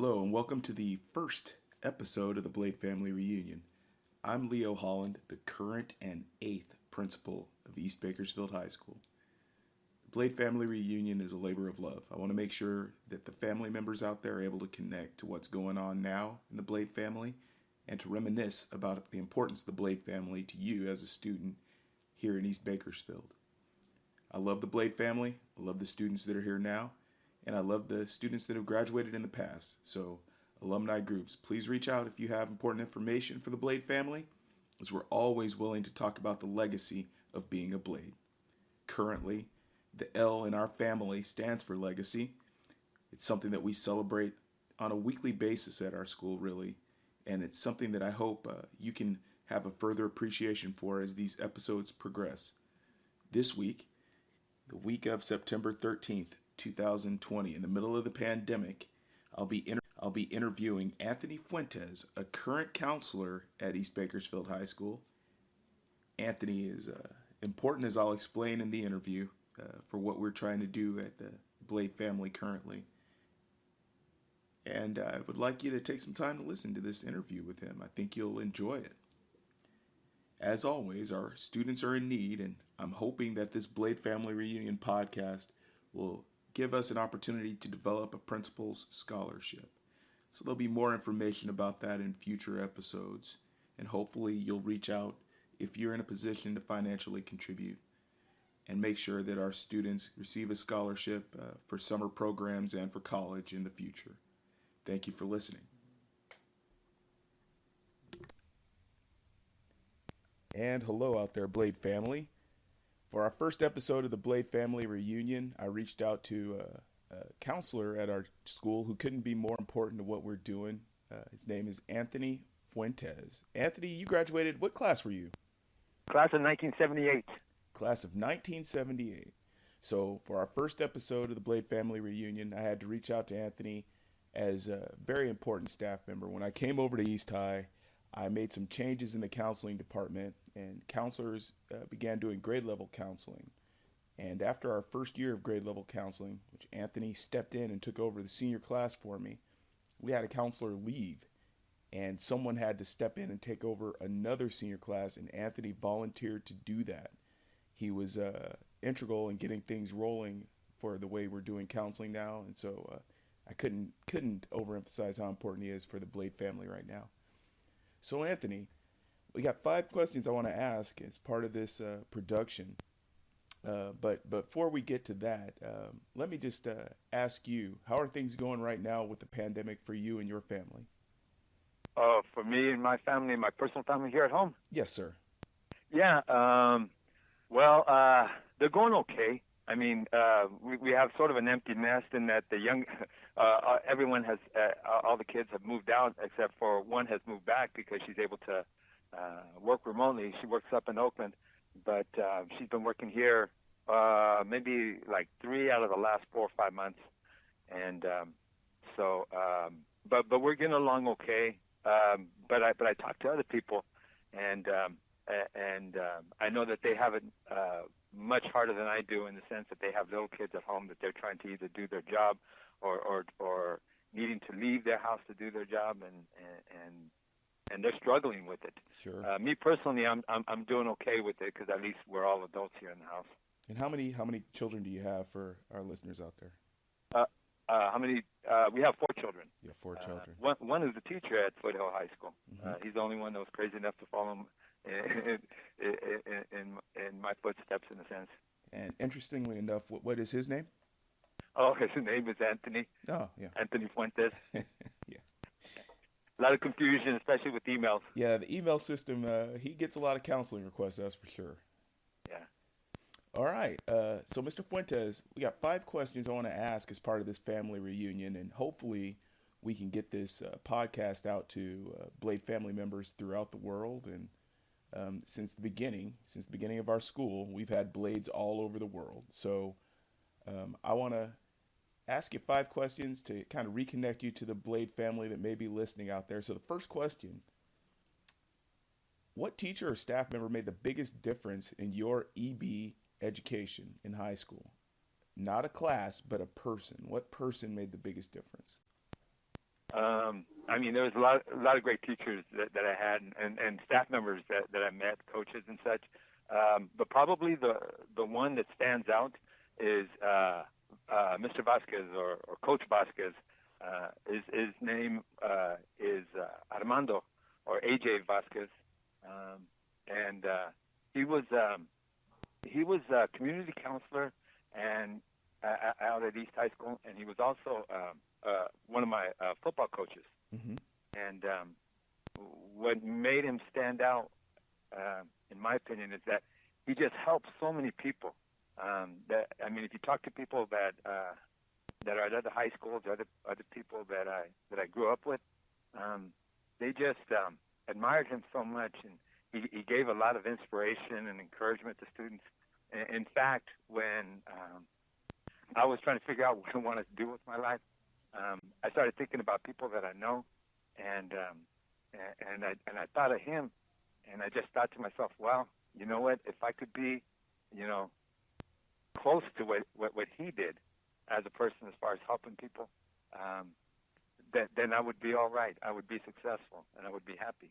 Hello, and welcome to the first episode of the Blade Family Reunion. I'm Leo Holland, the current and eighth principal of East Bakersfield High School. The Blade Family Reunion is a labor of love. I want to make sure that the family members out there are able to connect to what's going on now in the Blade family and to reminisce about the importance of the Blade family to you as a student here in East Bakersfield. I love the Blade family, I love the students that are here now, and I love the students that have graduated in the past. So, alumni groups, please reach out if you have important information for the Blade family, as we're always willing to talk about the legacy of being a Blade. Currently, the L in our family stands for legacy. It's something that we celebrate on a weekly basis at our school, really, and it's something that I hope you can have a further appreciation for as these episodes progress. This week, the week of September 13th, 2020, in the middle of the pandemic, I'll be interviewing Anthony Fuentes, a current counselor at East Bakersfield High School. Anthony is important, as I'll explain in the interview, for what we're trying to do at the Blade family currently. And I would like you to take some time to listen to this interview with him. I think you'll enjoy it. As always, our students are in need, and I'm hoping that this Blade Family Reunion podcast will give us an opportunity to develop a principal's scholarship. So there'll be more information about that in future episodes, and hopefully you'll reach out if you're in a position to financially contribute and make sure that our students receive a scholarship for summer programs and for college in the future. Thank you for listening. And hello out there, Blade family. For our first episode of the Blade Family Reunion, I reached out to a counselor at our school who couldn't be more important to what we're doing. His name is Anthony Fuentes. Anthony, you graduated. What class were you? Class of 1978. Class of 1978. So for our first episode of the Blade Family Reunion, I had to reach out to Anthony as a very important staff member. When I came over to East High, I made some changes in the counseling department, and counselors began doing grade level counseling. And after our first year of grade level counseling, which Anthony stepped in and took over the senior class for me, we had a counselor leave, and someone had to step in and take over another senior class, and Anthony volunteered to do that. He was integral in getting things rolling for the way we're doing counseling now, and so I couldn't overemphasize how important he is for the Blade family right now. So Anthony, we got 5 questions I want to ask as part of this production. But before we get to that, let me just ask you, how are things going right now with the pandemic for you and your family? For me and my family, my personal family here at home? Yes, sir. Yeah, they're going okay. I mean, we have sort of an empty nest in that everyone has, all the kids have moved out except for one has moved back because she's able to work remotely. She works up in Oakland, but she's been working here maybe like 3 out of the last 4 or 5 months, and but we're getting along okay. But I talk to other people, and I know that they have it much harder than I do, in the sense that they have little kids at home that they're trying to either do their job or needing to leave their house to do their job, and they're struggling with it. Sure. Me personally, I'm doing okay with it because at least we're all adults here in the house. And how many children do you have for our listeners out there? How many? We have 4 children. You have 4 children. One is the teacher at Foothill High School. Mm-hmm. He's the only one that was crazy enough to follow him in my footsteps, in a sense. And interestingly enough, what is his name? Oh, his name is Anthony. Oh, yeah. Anthony Fuentes. Yeah. A lot of confusion, especially with emails. Yeah, the email system, he gets a lot of counseling requests, that's for sure. Yeah. All right. So, Mr. Fuentes, we got 5 questions I want to ask as part of this family reunion, and hopefully we can get this podcast out to Blade family members throughout the world. And since the beginning of our school, we've had Blades all over the world. So I want to ask you 5 questions to kind of reconnect you to the Blade family that may be listening out there. So the first question: what teacher or staff member made the biggest difference in your EB education in high school? Not a class, but a person. What person made the biggest difference? I mean, there was a lot of great teachers that I had, and staff members that I met, coaches and such. But probably the one that stands out is Mr. Vasquez or Coach Vasquez. His name is Armando or AJ Vasquez, and he was a community counselor and out at East High School, and he was also one of my football coaches. Mm-hmm. And what made him stand out, in my opinion, is that he just helped so many people. If you talk to people that are at other high schools, other people that I grew up with, they just admired him so much, and he gave a lot of inspiration and encouragement to students. In fact, when I was trying to figure out what I wanted to do with my life, I started thinking about people that I know, and I thought of him, and I just thought to myself, well, you know what? If I could be, close to what he did as a person as far as helping people, then I would be all right. I would be successful, and I would be happy.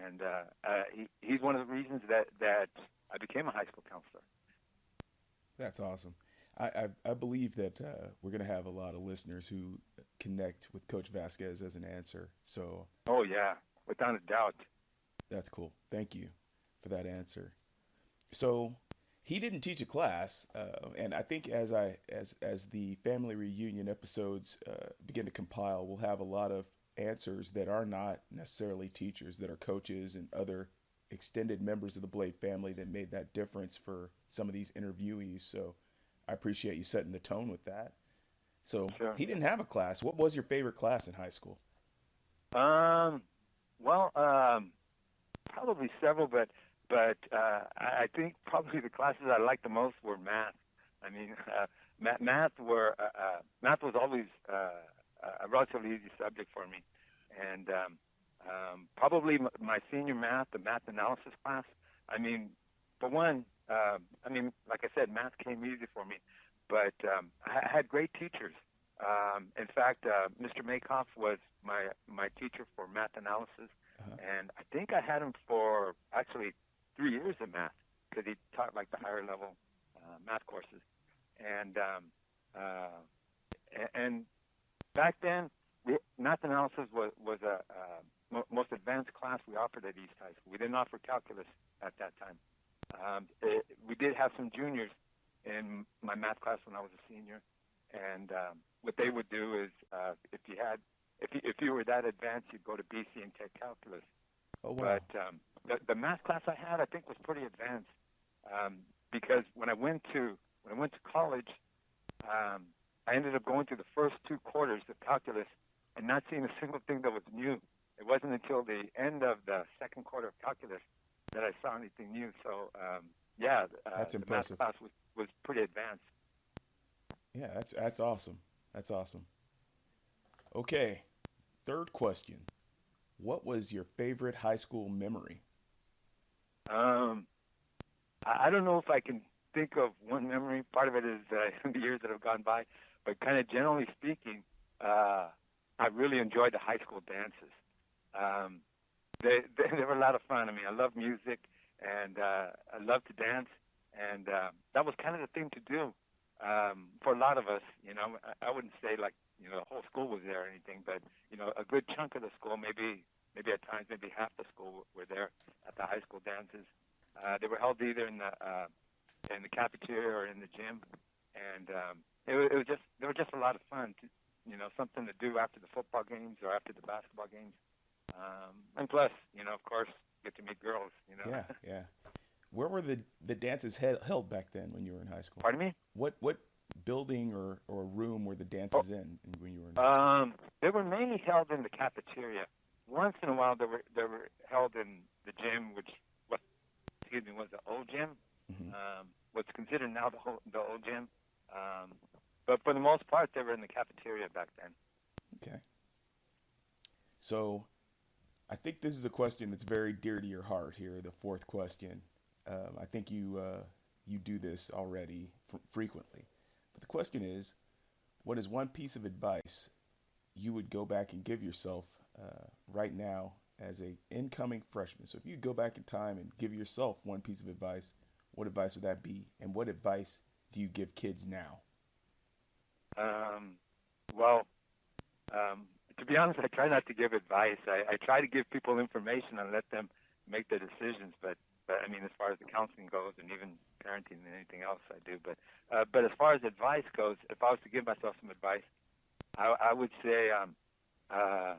And he's one of the reasons that I became a high school counselor. That's awesome. I believe that we're going to have a lot of listeners who connect with Coach Vasquez as an answer. So. Oh yeah, without a doubt. That's cool. Thank you for that answer. So he didn't teach a class, and I think as the family reunion episodes begin to compile, we'll have a lot of answers that are not necessarily teachers, that are coaches and other extended members of the Blade family that made that difference for some of these interviewees. So I appreciate you setting the tone with that. So Sure. He didn't have a class. What was your favorite class in high school? Probably several, but I think probably the classes I liked the most were math. I mean, math was always a relatively easy subject for me, and probably my senior math, the math analysis class. I mean, for one, like I said, math came easy for me, but I had great teachers. In fact, Mr. Makoff was my teacher for math analysis, and I think I had him for actually 3 years of math because he taught like the higher level math courses, and back then, math analysis was a most advanced class we offered at East High School. We didn't offer calculus at that time. We did have some juniors in my math class when I was a senior, and what they would do is if you were that advanced, you'd go to BC and take calculus. Oh wow! But the math class I had, I think, was pretty advanced because when I went to college, I ended up going through the first 2 quarters of calculus and not seeing a single thing that was new. It wasn't until the end of the second quarter of calculus that I saw anything new. So that's impressive. The math class was pretty advanced. Yeah, that's awesome. That's awesome. Okay, third question. What was your favorite high school memory? I don't know if I can think of one memory. Part of it is the years that have gone by, but kind of generally speaking, I really enjoyed the high school dances. They were a lot of fun. I mean, I love music, and I love to dance, and that was kind of the thing to do for a lot of us. I wouldn't say like the whole school was there or anything, but a good chunk of the school, maybe at times maybe half the school were there at the high school dances. They were held either in the cafeteria or in the gym, and they were just a lot of fun. Something to do after the football games or after the basketball games, and plus, of course, get to meet girls. Yeah. Where were the dances held back then when you were in high school? Pardon me? What building or room were the dances in when you were in high school? They were mainly held in the cafeteria. Once in a while, they were held in the gym, which was the old gym. Mm-hmm. What's considered now the old gym. But for the most part, they were in the cafeteria back then. Okay. So I think this is a question that's very dear to your heart here, the fourth question. I think you do this already frequently. But the question is, what is one piece of advice you would go back and give yourself right now as a incoming freshman? So if you go back in time and give yourself one piece of advice, what advice would that be? And what advice do you give kids now? Um, well, to be honest, I try not to give advice. I try to give people information and let them make their decisions. But I mean, as far as the counseling goes, and even parenting and anything else, I do. But as far as advice goes, if I was to give myself some advice, I would say uh,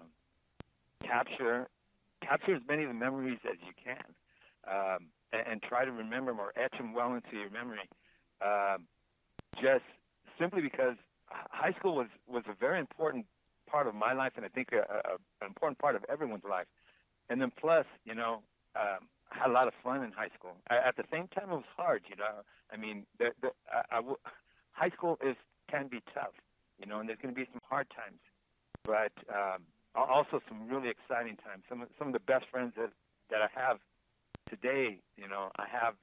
capture as many of the memories as you can, and try to remember them or etch them well into your memory. Um, just simply because high school was a very important part of my life, and I think an important part of everyone's life. And then plus, I had a lot of fun in high school. At the same time, it was hard. I mean, high school can be tough, and there's going to be some hard times, but also some really exciting times. Some of the best friends that I have today, I have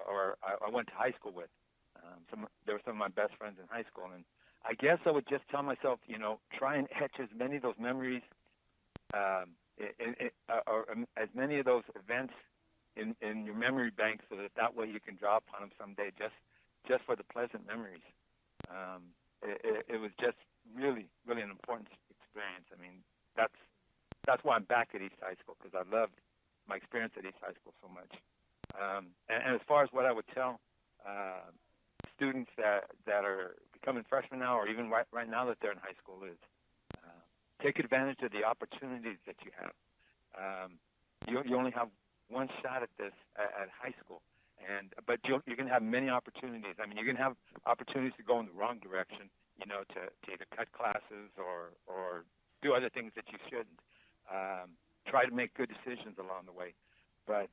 or I went to high school with. They were some of my best friends in high school, and I guess I would just tell myself, try and etch as many of those memories, or as many of those events in your memory bank, so that way you can draw upon them someday, just for the pleasant memories. It was just really, really an important experience. I mean, that's why I'm back at East High School, because I loved my experience at East High School so much. And as far as what I would tell students that are becoming freshmen now, or even right now that they're in high school, is take advantage of the opportunities that you have. You only have one shot at this at high school, but you're going to have many opportunities. I mean, you're going to have opportunities to go in the wrong direction, to either cut classes or do other things that you shouldn't. Try to make good decisions along the way, but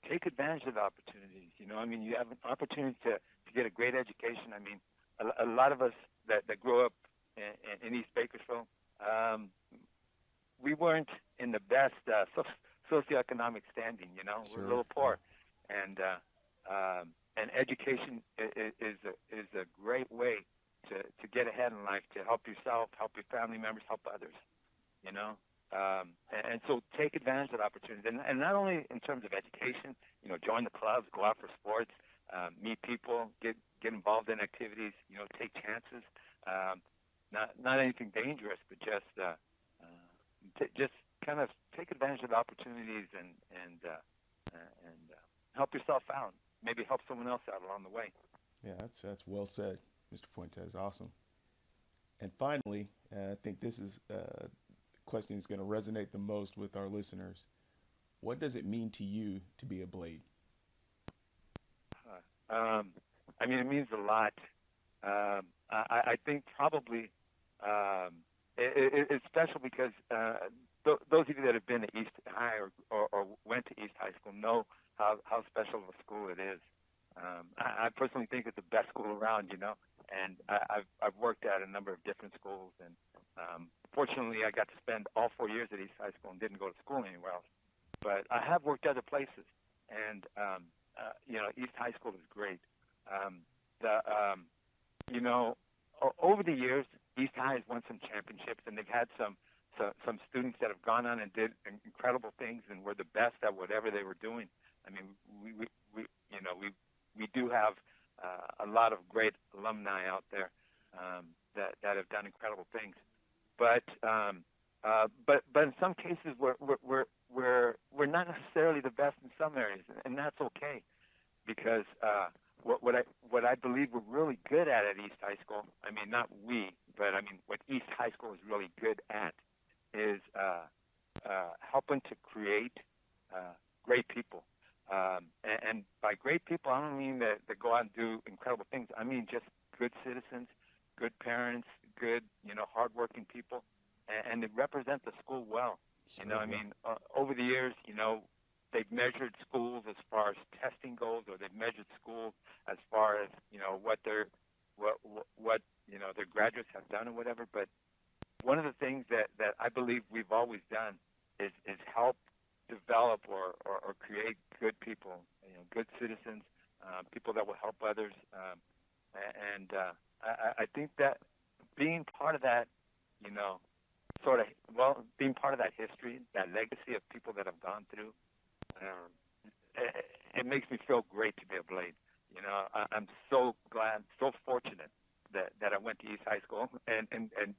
take advantage of the opportunities. I mean, you have an opportunity to get a great education. I mean, a lot of us that grew up in East Bakersfield, we weren't in the best socioeconomic standing. Sure. We're a little poor, and education is a great way to get ahead in life, to help yourself, help your family members, help others. And so take advantage of the opportunities, and not only in terms of education. Join the clubs, go out for sports, meet people, get involved in activities. Take chances. Not anything dangerous, but just kind of take advantage of the opportunities and help yourself out. Maybe help someone else out along the way. Yeah, that's well said, Mr. Fuentes. Awesome. And finally, I think this is a question that's going to resonate the most with our listeners. What does it mean to you to be a Blade? I mean, it means a lot. I think probably it's special because those of you that have been to East High or went to East High School know how special of a school it is. I personally think it's the best school around, and I've worked at a number of different schools, and fortunately I got to spend all 4 years at East High School and didn't go to school anywhere else. But I have worked other places, and East High School is great. Over the years, East High has won some championships, and they've had some students that have gone on and did incredible things and were the best at whatever they were doing. I mean, we do have a lot of great alumni out there that have done incredible things. But in some cases we're not necessarily the best in some areas, and that's okay, because what I believe we're really good at East High School, I mean, not we, but I mean what East High School is really good at is helping to create great people. And by great people, I don't mean that go out and do incredible things. I mean just good citizens, good parents, good, hardworking people, and they represent the school well. Sure, I mean, over the years, they've measured schools as far as testing goes, or they've measured schools as far as, what their graduates have done or whatever. But one of the things that I believe we've always done is help develop or create good people, good citizens, people that will help others. I think that being part of that, sort of, well, being part of that history, that legacy of people that have gone through, um, it makes me feel great to be a Blade. You know, I'm so glad, so fortunate that I went to East High School, and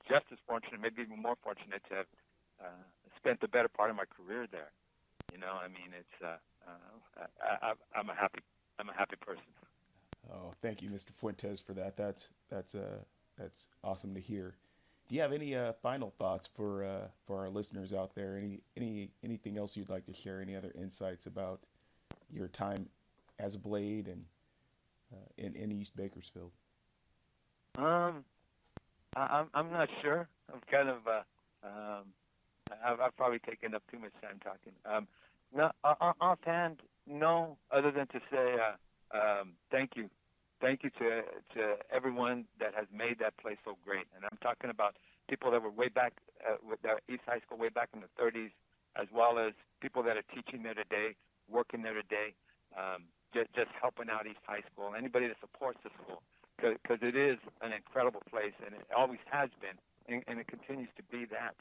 just as fortunate, maybe even more fortunate to have spent the better part of my career there. You know, I mean, it's I'm a happy person. Oh, thank you, Mr. Fuentes, for that. That's awesome to hear. Do you have any final thoughts for our listeners out there? Anything else you'd like to share? Any other insights about your time as a Blade and in East Bakersfield? I'm not sure. I'm kind of I've probably taken up too much time talking. No, offhand, no. Other than to say thank you to everyone that has made that place so great. And I'm talking about people that were way back with East High School way back in the 30s, as well as people that are teaching there today, working there today, just helping out East High School. Anybody that supports the school, because it is an incredible place, and it always has been, and it continues to be that.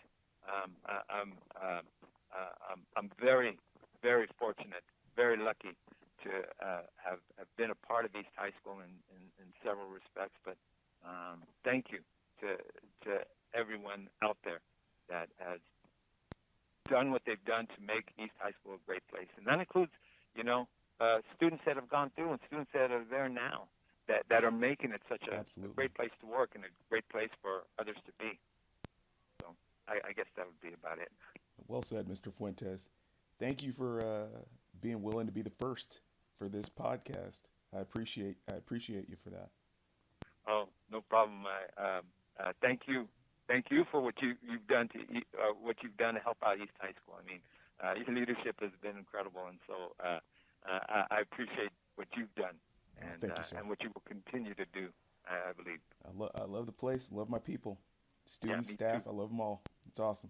I'm very, very fortunate, very lucky to have been a part of East High School in several respects. But thank you to everyone out there that has done what they've done to make East High School a great place, and that includes, you know, students that have gone through and students that are there now that are making it such a great place to work and a great place for others to be. So I guess that would be about it. Well said, Mr. Fuentes. Thank you for being willing to be the first for this podcast. I appreciate you for that. Oh, no problem. Thank you for what you've done to help out East High School. I mean, your leadership has been incredible, and so I appreciate what you've done and what you will continue to do. I believe. I love the place. Love my people, students, me staff. too. I love them all. It's awesome.